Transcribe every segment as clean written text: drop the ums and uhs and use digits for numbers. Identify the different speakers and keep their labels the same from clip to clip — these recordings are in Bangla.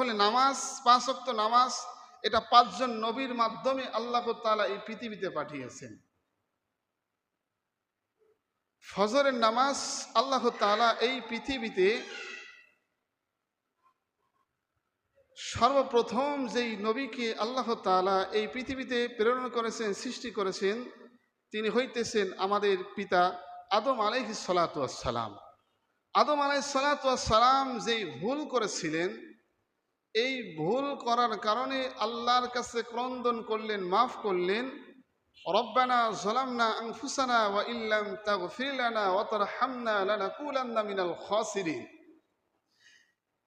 Speaker 1: তাহলে নামাজ, 5 ওয়াক্ত নামাজ, এটা 5 জন নবীর মাধ্যমে আল্লাহ তাআলা এই পৃথিবীতে পাঠিয়েছেন। ফজরের নামাজ আল্লাহ তাআলা এই পৃথিবীতে সর্বপ্রথম যেই নবীকে আল্লাহ তাআলা এই পৃথিবীতে প্রেরণ করেছেন, সৃষ্টি করেছেন, তিনি হইতেছেন আমাদের পিতা আদম আলাইহিস সালাতু ওয়াস সালাম। আদম আলাইহিস সালাতু ওয়াস সালাম যেই ভুল করেছিলেন, এই ভুল করার কারণে আল্লাহর কাছে ক্রন্দন করলেন, মাফ করলেন। রব্বানা যালামনা আনফুসানা ওয়া ইল্লাম তাগফির লানা ওয়া তারহামনা লানাকুলান্না মিনাল খাসিরিন।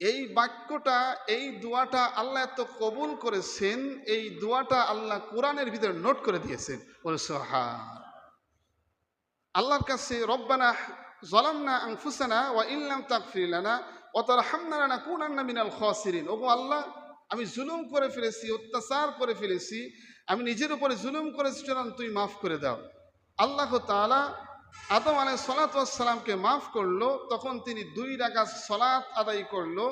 Speaker 1: এই বাক্যটা, এই দোয়াটা আল্লাহ এত কবুল করেছেন, এই দোয়াটা আল্লাহ কোরআনের ভিতরে নোট করে দিয়েছেন। বলে সুবহান। আল্লাহর কাছে রব্বানা যালামনা আনফুসানা ওয়া ইল্লাম তাগফির লানা ওয়া তারহামনা লানাকুনান্না মিনাল খাসিরিন। ওগো আল্লাহ, আমি জুলুম করে ফেলেছি, অত্যাচার করে ফেলেছি, আমি নিজের উপরে জুলুম করেছি, তুমি মাফ করে দাও। আল্লাহ তাআলা আদম আলাইহিস সালাতু ওয়াস সালামকে মাফ করলো। তখন তিনি 2 রাকাত সালাত আদায় করলো।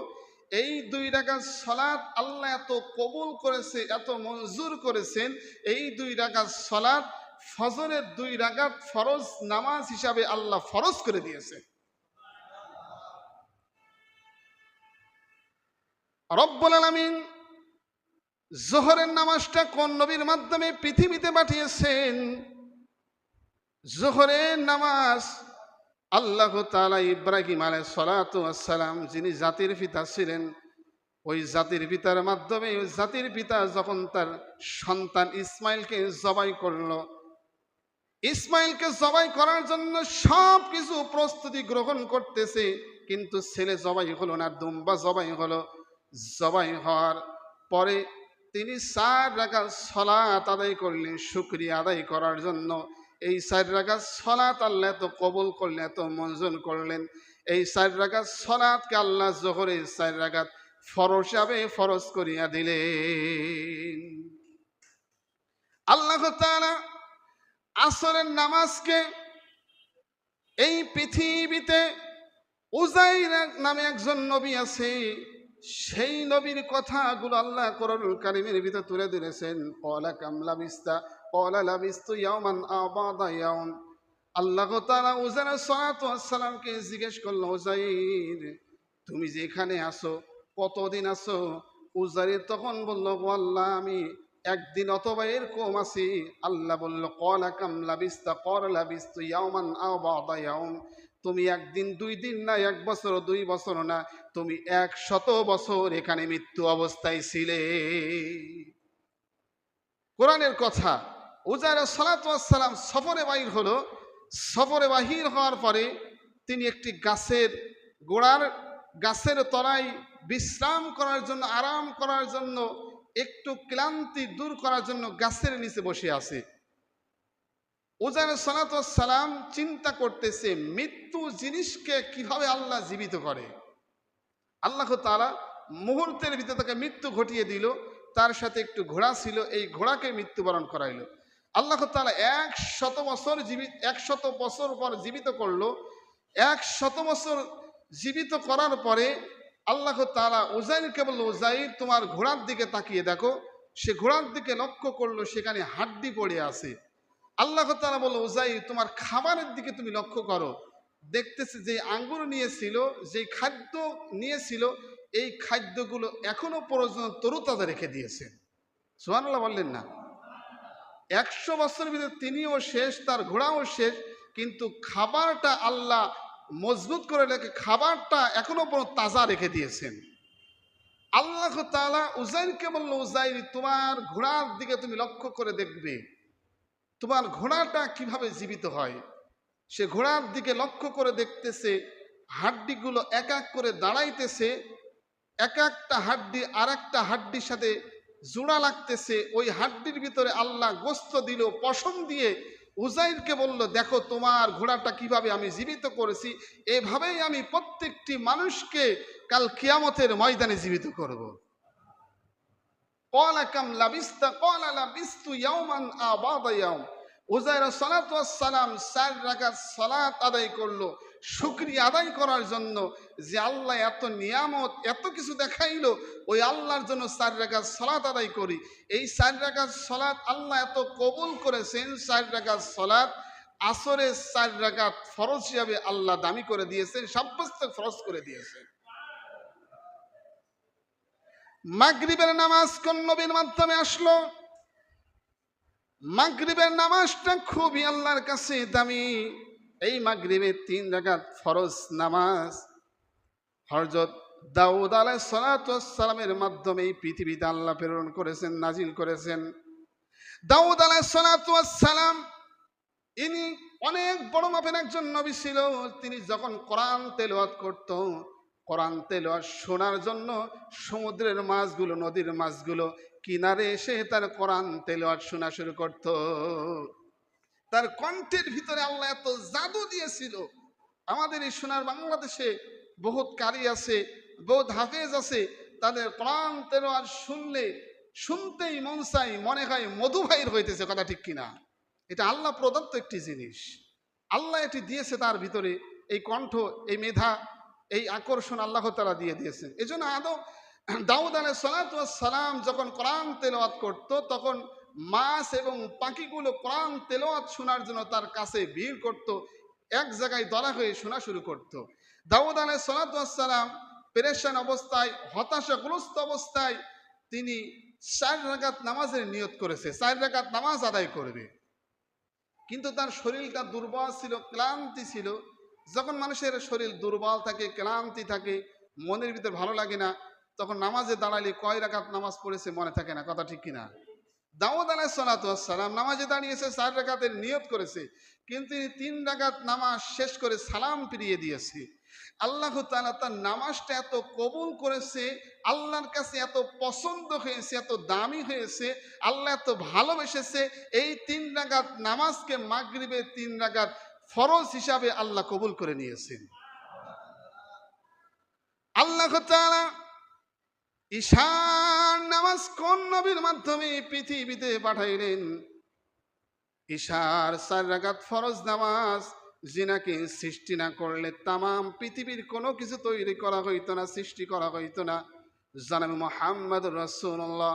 Speaker 1: এই 2 রাকাত সালাত আল্লাহ এত কবুল করেছে, এত মঞ্জুর করেছেন। এই 2 রাকাত সালাত ফজরের 2 রাকাত ফরজ নামাজ হিসাবে আল্লাহ ফরজ করে দিয়েছে। রব্বুল আলামিন যোহরের নামাজটা কোন নবীর মাধ্যমে পৃথিবীতে পাঠিয়েছেন? যোহরের নামাজ আল্লাহ তাআলা ইব্রাহিম আলাইহিস সালাতু ওয়াস সালাম, যিনি জাতির পিতা ছিলেন, ওই জাতির পিতার মাধ্যমে, ওই জাতির পিতা যখন তার সন্তান ইসমাইলকে জবাই করলো, ইসমাইলকে জবাই করার জন্য সব কিছু প্রস্তুতি গ্রহণ করতেছে, কিন্তু ছেলে জবাই হলো না, দুম্বা জবাই হলো। জবাই হওয়ার পরে তিনি 4 রাকাত সালাত আদায় করলেন শুকরিয়া আদায় করার জন্য। এই 4 রাকাত সালাত আল্লাহ এত কবুল করলেন, এত মঞ্জুর করলেন। এই 4 রাকাত সালাতকে আল্লাহ যোহরে 4 রাকাত ফরজ হিসাবে ফরজ করিয়া দিলেন। আল্লাহ তাআলা আসরের নামাজকে এই পৃথিবীতে উজাইর নামে একজন নবী আছে, সেই নবীর কথাগুলো আল্লাহ কোরআনুল কারীমের ভিতর তুলে ধরেছেন। ক্বালা কাম লাবিস্তা ক্বালা লাবিস্তু ইয়াওমান আও বা'দা ইয়াওম। আল্লাহ তাআলা উজাইর সালাতু ওয়াস সালামকে জিজ্ঞেস করলো, উজাইর তুমি যে এখানে আসো, কতদিন আসো? উজাইর তখন বলল, ও আল্লাহ, আমি একদিন অথবা এরকম আছি। আল্লাহ বলল, ক্বালা কাম লাবিস্তা ক্বালা লাবিস্তু ইয়াওমান আও বা'দা ইয়াওম। তুমি একদিন 2 দিন না, 1 বছর 2 বছর না, তুমি 100 বছর এখানে মৃত্যু অবস্থায় ছিলে। কোরআনের কথা। উজাইর সালাতু ওয়াস সালাম সফরে বাহির হলো। সফরে বাহির হওয়ার পরে তিনি একটি গাছের গোড়ার, গাছের তলায় বিশ্রাম করার জন্য, আরাম করার জন্য, একটু ক্লান্তি দূর করার জন্য গাছের নিচে বসে আছে। উজাইর সালাতু ওয়াস সালাম চিন্তা করতেছে মৃত্যু জিনিসকে কিভাবে আল্লাহ জীবিত করে। আল্লাহ তাআলা মুহূর্তের ভিতরে তাকে মৃত্যু ঘটিয়ে দিল। তার সাথে একটু ঘোড়া ছিল, এই ঘোড়াকে মৃত্যুবরণ করাইল। আল্লাহ তাআলা 100 বছর 100 বছর পর জীবিত করলো। 100 বছর জীবিত করার পরে আল্লাহ তাআলা উজাইরকে বলল, উজাইর তোমার ঘোড়ার দিকে তাকিয়ে দেখো। সে ঘোড়ার দিকে লক্ষ্য করলো, সেখানে হাড্ডি পড়ে আছে। আল্লাহ তাআলা বলল, উজাইর তোমার খাবারের দিকে তুমি লক্ষ্য করো। দেখতেছে যে আঙ্গুর নিয়েছিল, যে খাদ্য নিয়েছিল, এই খাদ্যগুলো এখনো পর্যন্ত তরুতাজা রেখে দিয়েছে। সুবহানাল্লাহ বললেন না? 100 বছরের ভিতরে তিনিও শেষ, তার ঘোড়াও শেষ, কিন্তু খাবারটা আল্লাহ মজবুত করে রেখে খাবারটা এখনো পর্যন্ত তাজা রেখে দিয়েছেন। আল্লাহ তাআলা উজাইরকে বলল, উজাইর তোমার ঘোড়ার দিকে তুমি লক্ষ্য করে দেখবে, তোমার ঘোড়াটা কিভাবে জীবিত হয়। সে ঘোড়ার দিকে লক্ষ্য করে দেখতেছে, হাড্ডিগুলো এক এক করে দাঁড়াইতেছে, এক একটা হাড্ডি আর একটা হাড্ডির সাথে জোড়া লাগতেছে। ওই হাড্ডির ভিতরে আল্লাহ গোস্ত দিল, পশম দিয়ে উজাইরকে বলল, দেখো তোমার ঘোড়াটা কিভাবে আমি জীবিত করেছি, এভাবেই আমি প্রত্যেকটি মানুষকে কাল কিয়ামতের ময়দানে জীবিত করব। ক্বালা কাম লাবিস্তা ক্বালা লাবিস্তু ইয়াওমান আও বা'দা ইয়াওম। উজাইর সালাতু ওয়াস সালাম 4 রাকাত সালাত আদায় করলো শুকরিয়া আদায় করার জন্য, যে আল্লাহ এত নিয়ামত এত কিছু দেখাইলো, ওই আল্লাহর জন্য 4 রাকাত সালাত আদায় করি। এই 4 রাকাত সালাত আল্লাহ এত কবুল করেছেন, 4 রাকাত সালাত আসরের 4 রাকাত ফরজ হিসাবে আল্লাহ দামি করে দিয়েছেন, সাব্যস্ত ফরজ করে দিয়েছেন। মাগরিবের নামাজ কোন নবীর মাধ্যমে আসলো? মাগরিবের নামাজটা খুবই আল্লাহর কাছে দামি। এই মাগরিবের 3 রাকাত ফরজ নামাজ হযরত দাউদ আলাইহিস সালাতু ওয়াস সালামের মাধ্যমে এই পৃথিবীতে আল্লাহ প্রেরণ করেছেন, নাজিল করেছেন। দাউদ আলাইহিস সালাতু ওয়াস সালাম ইনি অনেক বড় মাপের একজন নবী ছিল। তিনি যখন কোরআন তেলাওয়াত করত, কোরআন তেলাওয়াত শোনার জন্য সমুদ্রের মাছগুলো, নদীর মাছগুলো কিনারে এসে তার কোরআন তেলাওয়াত শোনা শুরু করত। তার কণ্ঠের ভিতরে আল্লাহ এত জাদু দিয়েছিল। আমাদের এই সোনার বাংলাদেশে বহুত কারি আছে, বহুত হাফেজ আছে, তাদের কোরআন তেলাওয়াত শুনতেই মন চাই, মনে হয় মধু বাহির হইতেছে, কথা ঠিক কিনা? এটা আল্লাহ প্রদত্ত একটি জিনিস, আল্লাহ এটি দিয়েছে তার ভিতরে, এই কণ্ঠ, এই মেধা, এই আকর্ষণ আল্লাহ তাআলা দিয়ে দিয়েছেন। এই জন্য দাউদ আলাইহিস সালাতু ওয়াস সালাম যখন কোরআন তেলাওয়াত করত, তখন মাছ এবং পাখিগুলো কোরআন তেলাওয়াত শোনার জন্য তার কাছে ভিড় করত, এক জায়গায় দলা হয়ে শোনা শুরু করত। দাউদ আলাইহিস সালাতু ওয়াস সালাম পেরেশান অবস্থায়, হতাশাগ্রস্ত অবস্থায় তিনি 4 রাকাত নামাজের নিয়ত করেছে, 4 রাকাত নামাজ আদায় করবে। কিন্তু তার শরীরটা দুর্বল ছিল, ক্লান্তি ছিল। যখন মানুষের শরীর দুর্বল থাকে, ক্লান্তি থাকে, মনের ভিতর ভালো লাগে না, তখন নামাজে দাঁড়ালে কয় রাকাত নামাজ পড়েছে মনে থাকে না, কথা ঠিক কিনা? দাউদ আলাইহিস সালাতু ওয়াস সালাম নামাজে দাঁড়িয়েছে, 4 রাকাতের নিয়ত করেছে, কিন্তু তিনি 3 রাকাত নামাজ শেষ করে সালাম ফিরিয়ে দিয়েছে। আল্লাহ তাআলা তার নামাজটা এত কবুল করেছে, আল্লাহর কাছে এত পছন্দ হয়েছে, এত দামি হয়েছে, আল্লাহ এত ভালোবেসেছে, এই 3 রাকাত নামাজকে মাগরিবের 3 রাকাত ফরজ হিসাবে আল্লাহ কবুল করে নিয়েছেন। আল্লাহ তাআলা ঈশার নামাজ কোন নবীর মাধ্যমে পৃথিবীতে পাঠাইলেন? ঈশার 4 রাকাত ফরজ নামাজ যিনাকে সৃষ্টি না করলে তামাম পৃথিবীর কোনো কিছু তৈরি করা হইতো না, সৃষ্টি করা হইতো না। জনাবে মুহাম্মদুর রাসূলুল্লাহ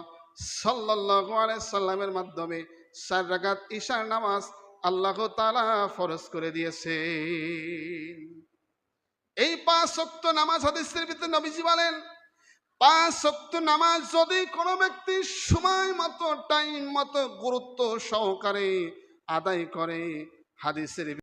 Speaker 1: সাল্লাল্লাহু আলাইহি সাল্লামের মাধ্যমে 4 রাকাত ঈশার নামাজ আল্লাহ তাআলা ফরজ করে দিয়েছেন। এই 5 ওয়াক্ত নামাজ, হাদিসের ভিতরে নবীজি বলেন, 5 ওয়াক্ত নামাজ যদি কোনো ব্যক্তি সময় মতো, টাইম মতো, গুরুত্ব সহকারে আদায় করে, হাদিসের